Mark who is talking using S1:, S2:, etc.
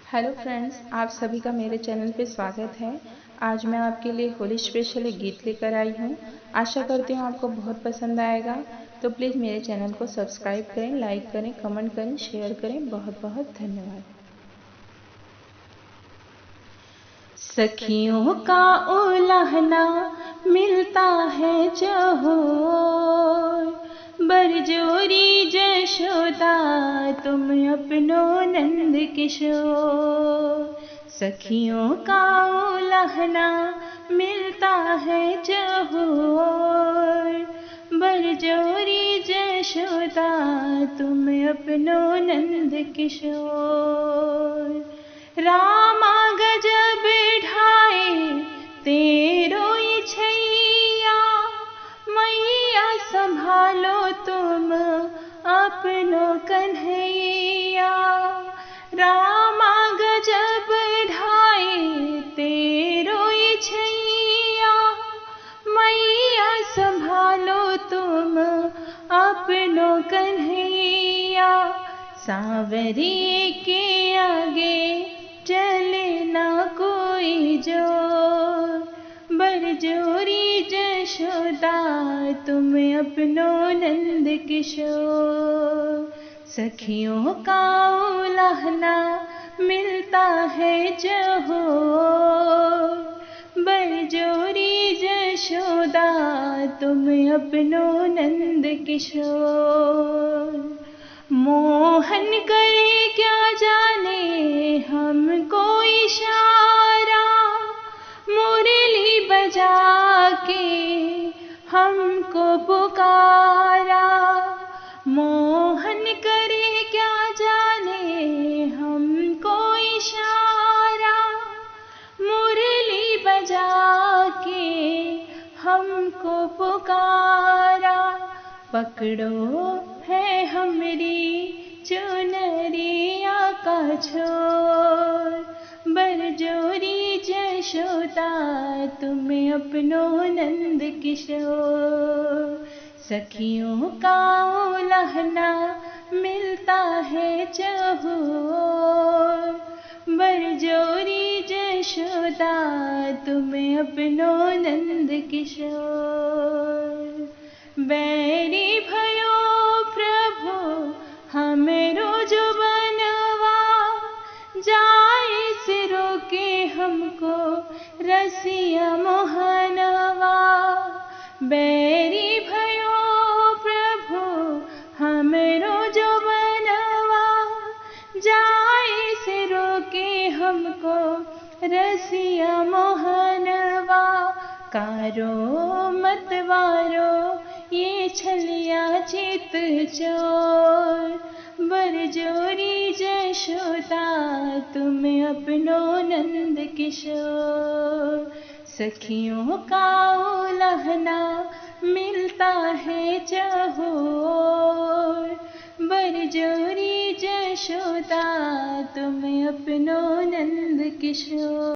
S1: Hello friends, आप सभी का मेरे चैनल पे स्वागत है। आज मैं आपके लिए होली स्पेशल एक गीत लेकर आई हूँ। आशा करती हूँ आपको बहुत पसंद आएगा। तो प्लीज़ मेरे चैनल को सब्सक्राइब करें, लाइक करें, कमेंट करें, शेयर करें। बहुत बहुत धन्यवाद। सखियों का उलाहना मिलता है चहोर, बरजोरी जशोदा तुम अपनो नंद किशोर। सखियों का उलाहना मिलता है चहोर, बरजोरी जशोदा तुम अपनो नंद किशोर। रामा गजब ढाए तेरो ये छैया, मैया संभालो तुम अपनो कन्हैया। रामा गजब ढाए तेरो ये छैया, मैया संभालो तुम अपनो कन्हैया। सांवरी के आगे चले ना कोई जोर, बरजोरी जशोदा तुम अपनो नंद किशोर। सखियों का उलाहना मिलता है चहोर, बरजोरी जशोदा तुम अपनो नंद किशोर। मोहन करे क्या जाने हमको इशारा, मुरली बजा के हमको पुकारा। मोहन करे क्या जाने हमको इशारा, मुरली बजा के हमको पुकारा। पकड़ो है हमरी चुनरिया का छोर, बरजोरी जशोदा तुम अपनो नंद किशोर। सखियों का उलाहना मिलता है चहोर, बरजोरी जशोदा तुम अपनो नंद किशोर। बैरी भयो प्रभु हमरो जो बनवा, जाए से रोके हमको रसिया मोहनवा। बैरी भयो प्रभु हमरो जो बनवा, जाए से रोके हमको रसिया मोहनवा। कारो मतवारो ये छलिया चित चोर, बरजोरी जशोदा तुम अपनो नंद किशोर। सखियों का उलाहना मिलता है चहोर, बरजोरी जशोदा तुम अपनो नंद किशोर।